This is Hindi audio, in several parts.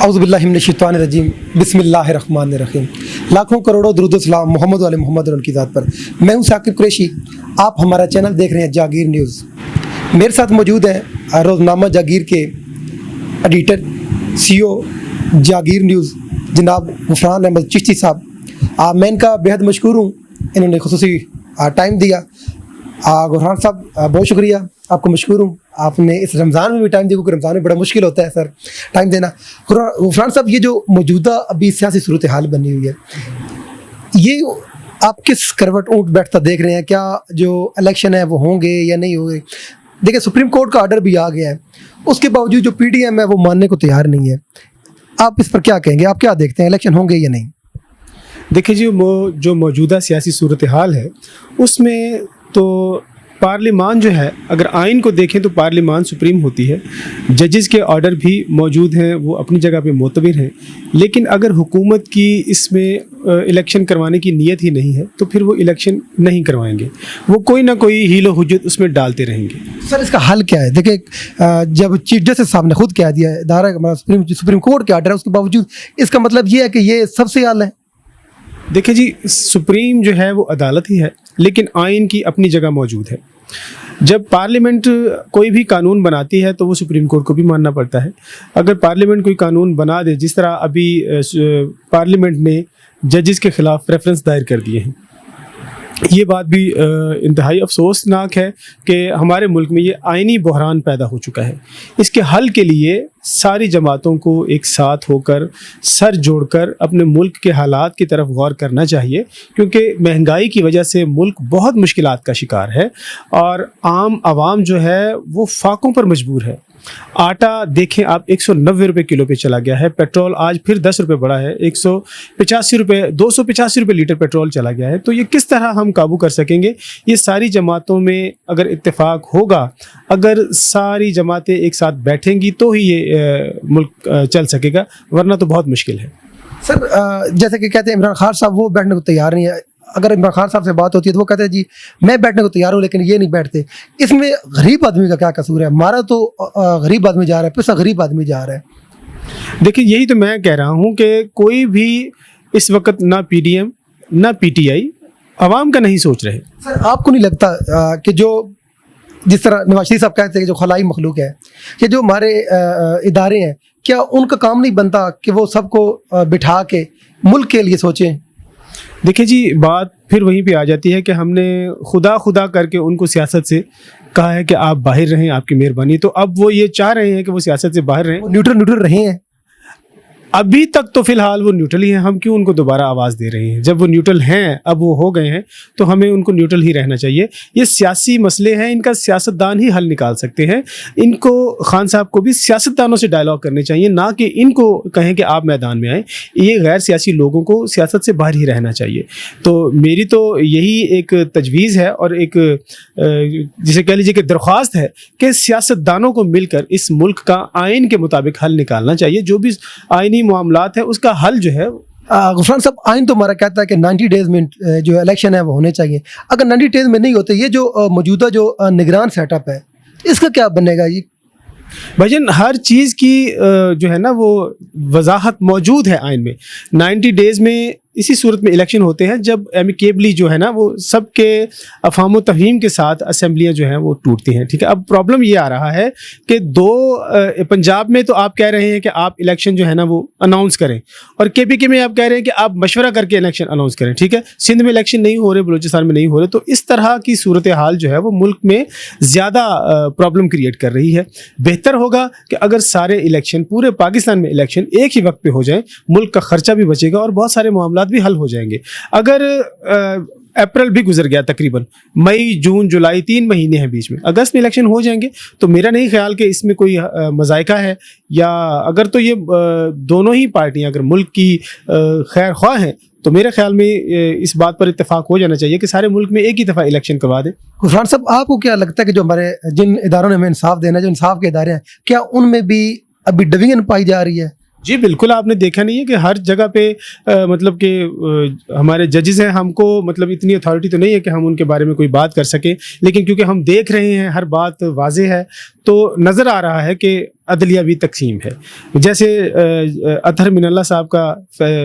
औज़ुबिल्लाहि मिनश्शैतानिर्रजीम बिस्मिल्लाहिर्रहमानिर्रहीम। लाखों करोड़ों दुरूद सलाम मोहम्मद वाले मोहम्मद और उनकी ज़ात पर। मैं हूं साकिब कुरैशी। आप हमारा चैनल देख रहे हैं जागीर न्यूज़। मेरे साथ मौजूद हैं रोज़नामा जागीर के एडिटर CEO जागीर न्यूज़ जनाब गुफरान अहमद चिश्ती साहब। मैं इनका बेहद मशकूर हूँ, इन्होंने खुसूसी टाइम दिया। गुफरान साहब बहुत शुक्रिया, आपको मशकूर हूँ। आपने इस रमज़ान में भी टाइम दिया, क्योंकि रमज़ान में बड़ा मुश्किल होता है सर टाइम देना। गुफरान साहब, ये जो मौजूदा अभी सियासी सूरत हाल बनी हुई है, ये आप किस करवट ऊँट बैठता देख रहे हैं? क्या जो इलेक्शन है वो होंगे या नहीं होंगे? देखिए, सुप्रीम कोर्ट का ऑर्डर भी आ गया है, उसके बावजूद जो PDM है वो मानने को तैयार नहीं है। आप इस पर क्या कहेंगे? आप क्या देखते हैं, इलेक्शन होंगे या नहीं? देखिए जी, जो मौजूदा सियासी सूरत हाल है उसमें तो पार्लिमान जो है, अगर आइन को देखें तो पार्लिमान सुप्रीम होती है। जजेस के ऑर्डर भी मौजूद हैं, वो अपनी जगह पे मोतबर हैं। लेकिन अगर हुकूमत की इसमें इलेक्शन करवाने की नीयत ही नहीं है तो फिर वो इलेक्शन नहीं करवाएंगे, वो कोई ना कोई हीलो हुज्जत उसमें डालते रहेंगे। सर, इसका हल क्या है? देखिए, जब चीफ जस्टिस साहब ने खुद कह दिया है, इदारा सुप्रीम कोर्ट के ऑर्डर है, उसके बावजूद इसका मतलब ये है कि ये सबसे आला है। देखिए जी, सुप्रीम जो है वो अदालत ही है, लेकिन आइन की अपनी जगह मौजूद है। जब पार्लियामेंट कोई भी कानून बनाती है तो वो सुप्रीम कोर्ट को भी मानना पड़ता है। अगर पार्लियामेंट कोई कानून बना दे, जिस तरह अभी पार्लियामेंट ने जजेस के ख़िलाफ़ रेफरेंस दायर कर दिए हैं, ये बात भी इंतहाई अफसोसनाक है कि हमारे मुल्क में ये आइनी बहरान पैदा हो चुका है। इसके हल के लिए सारी जमातों को एक साथ होकर, सर जोड़कर अपने मुल्क के हालात की तरफ गौर करना चाहिए, क्योंकि महंगाई की वजह से मुल्क बहुत मुश्किलात का शिकार है और आम आवाम जो है वो फाकों पर मजबूर है। आटा देखें आप, 190 रुपये किलो पे चला गया है। पेट्रोल आज फिर 10 रुपये बढ़ा है, 185 रुपये 285 रुपये लीटर पेट्रोल चला गया है। तो ये किस तरह हम काबू कर सकेंगे? ये सारी जमातों में अगर इत्तेफाक होगा, अगर सारी जमातें एक साथ बैठेंगी तो ही ये मुल्क चल सकेगा, वरना तो बहुत मुश्किल है। सर, जैसे कि कहते हैं इमरान खान साहब, वो बैठने को तैयार नहीं है। अगर इमरान खान साहब से बात होती है तो वो कहते हैं जी मैं बैठने को तैयार हूँ, लेकिन ये नहीं बैठते। इसमें गरीब आदमी का क्या कसूर है? हमारा तो गरीब आदमी जा रहा है, पैसा गरीब आदमी जा रहा है। देखिए, यही तो मैं कह रहा हूँ कि कोई भी इस वक्त ना PDM ना PTI आवाम का नहीं सोच रहे। सर, आपको नहीं लगता कि जो जिस तरह नवाज शरीफ साहब कहते हैं कि जो खलाई मखलूक है, कि जो हमारे इदारे हैं, क्या उनका काम नहीं बनता कि वो सबको बिठा के मुल्क के लिए सोचें? देखिए जी, बात फिर वहीं पे आ जाती है कि हमने खुदा करके उनको सियासत से कहा है कि आप बाहर रहें, आपकी मेहरबानी। तो अब वो ये चाह रहे हैं कि वो सियासत से बाहर रहें, न्यूट्रल रहे हैं। अभी तक तो फिलहाल वो न्यूट्रल ही हैं। हम क्यों उनको दोबारा आवाज़ दे रहे हैं? जब वो न्यूट्रल हैं, अब वो हो गए हैं, तो हमें उनको न्यूट्रल ही रहना चाहिए। ये सियासी मसले हैं, इनका सियासतदान ही हल निकाल सकते हैं। इनको खान साहब को भी सियासतदानों से डायलॉग करने चाहिए, ना कि इनको कहें कि आप मैदान में आएँ। ये गैर सियासी लोगों को सियासत से बाहर ही रहना चाहिए। तो मेरी तो यही एक तजवीज़ है और एक जिसे कह लीजिए कि दरख्वास्त है कि सियासतदानों को मिलकर इस मुल्क का आइन के मुताबिक हल निकालना चाहिए। जो भी आइनी मामलात है उसका हल जो है। गुफरान साहब, आइन तो हमारा कहता है कि 90 डेज में जो इलेक्शन है वो होने चाहिए। अगर 90 डेज में नहीं होते, ये जो मौजूदा जो निगरान सेटअप है, इसका क्या बनेगा? ये भाईजान, हर चीज़ की जो है ना वो वजाहत मौजूद है आइन में। 90 डेज़ में इसी सूरत में इलेक्शन होते हैं जब एमिकेबली जो है ना वो सबके अफाम तफहीम के साथ असेंबलियाँ जो हैं वो टूटती हैं। ठीक है, अब प्रॉब्लम ये आ रहा है कि पंजाब में तो आप कह रहे हैं कि आप इलेक्शन जो है ना वो अनाउंस करें, और KPK में आप कह रहे हैं कि आप मशवरा करके इलेक्शन अनाउंस करें। ठीक है, सिंध में इलेक्शन नहीं हो रहे, बलूचिस्तान में नहीं हो रहे। तो इस तरह की सूरत हाल जो है वो मुल्क में ज़्यादा प्रॉब्लम क्रिएट कर रही है। बेहतर होगा कि अगर सारे इलेक्शन, पूरे पाकिस्तान में इलेक्शन एक ही वक्त पे हो जाए, मुल्क का खर्चा भी बचेगा और बहुत सारे मामला भी हल हो जाएंगे। अगर अप्रैल भी गुजर गया, तकरीबन मई जून जुलाई 3 महीने हैं बीच में, अगस्त में इलेक्शन हो जाएंगे, तो मेरा नहीं ख्याल कि इसमें कोई मज़ायका है। या अगर तो ये दोनों ही पार्टियां अगर मुल्क की खैर ख्वाह हैं तो मेरे ख्याल में इस बात पर इत्तेफाक हो जाना चाहिए कि सारे मुल्क में एक ही दफ़ा इलेक्शन करवा दें। गुफरान साहब, आपको क्या लगता है कि जो हमारे जिन इदारों ने हमें इंसाफ देना है, जो इंसाफ के इदारे हैं, क्या उनमें भी अभी डिवीजन पाई जा रही है? जी बिल्कुल, आपने देखा नहीं है कि हर जगह पे मतलब कि हमारे जजेस हैं, हमको मतलब इतनी अथॉरिटी तो नहीं है कि हम उनके बारे में कोई बात कर सकें, लेकिन क्योंकि हम देख रहे हैं, हर बात वाज़ेह है, तो नज़र आ रहा है कि अदलिया भी तकसीम है। जैसे अतहर मिनल्ला साहब का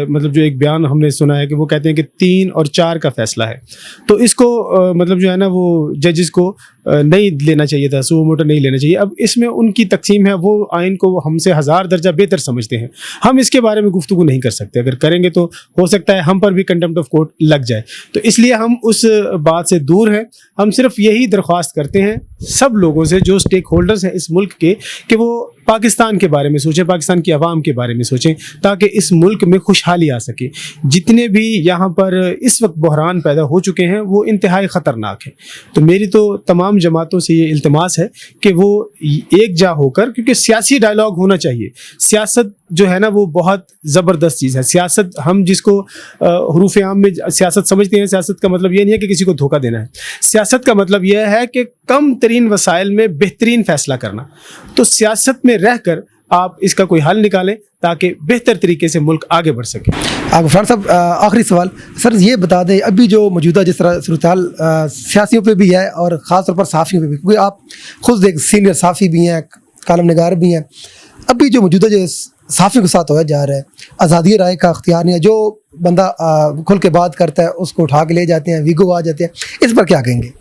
मतलब जो एक बयान हमने सुना है कि वो कहते हैं कि 3 और 4 का फैसला है, तो इसको मतलब जो है ना वो जजेस को नहीं लेना चाहिए था, सुओ मोटो नहीं लेना चाहिए। अब इसमें उनकी तकसीम है, वो आइन को हमसे 1000 दर्जा बेहतर समझते हैं। हम इसके बारे में गुफ्तगू नहीं कर सकते, अगर करेंगे तो हो सकता है हम पर भी कंटेम्प्ट ऑफ कोर्ट लग जाए। तो इसलिए हम उस बात से दूर हैं। हम सिर्फ यही दरख्वास्त करते हैं सब लोगों से जो स्टेक होल्डर्स हैं इस मुल्क के, कि वो पाकिस्तान के बारे में सोचें, पाकिस्तान की आवाम के बारे में सोचें, ताकि इस मुल्क में खुशहाली आ सके। जितने भी यहाँ पर इस वक्त बहरान पैदा हो चुके हैं वो इंतहाई ख़तरनाक है। तो मेरी तो तमाम जमातों से ये इल्तिमास है कि वो एक जा होकर, क्योंकि सियासी डायलॉग होना चाहिए। सियासत जो है ना वो बहुत ज़बरदस्त चीज़ है। सियासत हम जिसको हरूफ आम में सियासत समझते हैं, सियासत का मतलब ये नहीं है कि किसी को धोखा देना है। सियासत का मतलब यह है कि कम तरीन वसाइल में बेहतरीन फ़ैसला करना। तो सियासत में रहकर आप इसका कोई हल निकालें ताकि बेहतर तरीके से मुल्क आगे बढ़ सके। गफरान साहब, आखिरी सवाल सर, ये बता दें अभी जो मौजूदा जिस तरह सूरत-ए-हाल सियासियों पे भी है और ख़ास तौर पर सहाफ़ियों पे भी, क्योंकि आप खुद एक सीनियर सहाफ़ी भी हैं, कालम निगार भी हैं, अभी जो मौजूदा जो सहाफ़ियों के साथ होया जा रहा है, आज़ादी राय का अख्तियार नहीं है, जो बंदा खुल के बात करता है उसको उठा के ले जाते हैं, वीगो आ जाते हैं, इस पर क्या कहेंगे?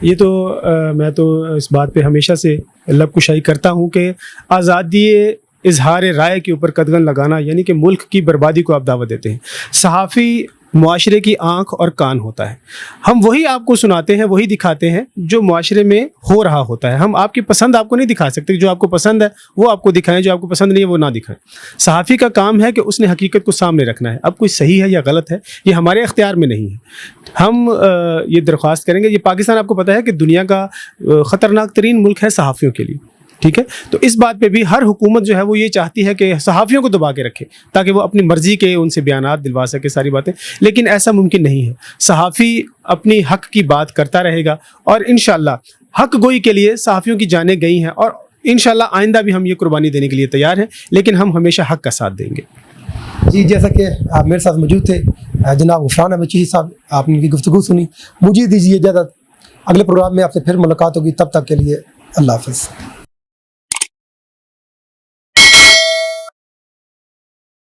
ये तो मैं तो इस बात पे हमेशा से लबकुशाई करता हूँ कि आज़ादी इजहार राय के ऊपर कदगन लगाना यानी कि मुल्क की बर्बादी को आप दावत देते हैं। सहाफ़ी मुआशरे की आँख और कान होता है। हम वही आपको सुनाते हैं, वही दिखाते हैं जो मुआशरे में हो रहा होता है। हम आपकी पसंद आपको नहीं दिखा सकते, जो आपको पसंद है वो आपको दिखाएं, जो आपको पसंद नहीं है वो ना दिखाएं। सहाफ़ी का काम है कि उसने हकीकत को सामने रखना है। अब कोई सही है या गलत है ये हमारे अख्तियार में नहीं है। हम ये दरख्वास्त करेंगे, ये पाकिस्तान आपको पता है कि दुनिया का ख़तरनाक तरीन मुल्क है सहाफ़ियों के लिए, ठीक है। तो इस बात पे भी हर हुकूमत जो है वो ये चाहती है कि सहाफ़ियों को दबा के रखे ताकि वो अपनी मर्ज़ी के उनसे बयानात दिलवा सके, सारी बातें, लेकिन ऐसा मुमकिन नहीं है। सहाफ़ी अपनी हक़ की बात करता रहेगा और इंशाअल्लाह हक़ गोई के लिए सहाफ़ियों की जानें गई हैं और इंशाअल्लाह आइंदा भी हम ये कुर्बानी देने के लिए तैयार हैं, लेकिन हम हमेशा हक़ का साथ देंगे। जी, जैसा कि आप मेरे साथ मौजूद थे जनाब गफरान अहमद चीही साहब, आपने इनकी गुफ्तगू सुनी। मुझे दीजिए इजाज़त, अगले प्रोग्राम में आपसे फिर मुलाकात होगी, तब तक के लिए अल्लाह हाफ़िज़।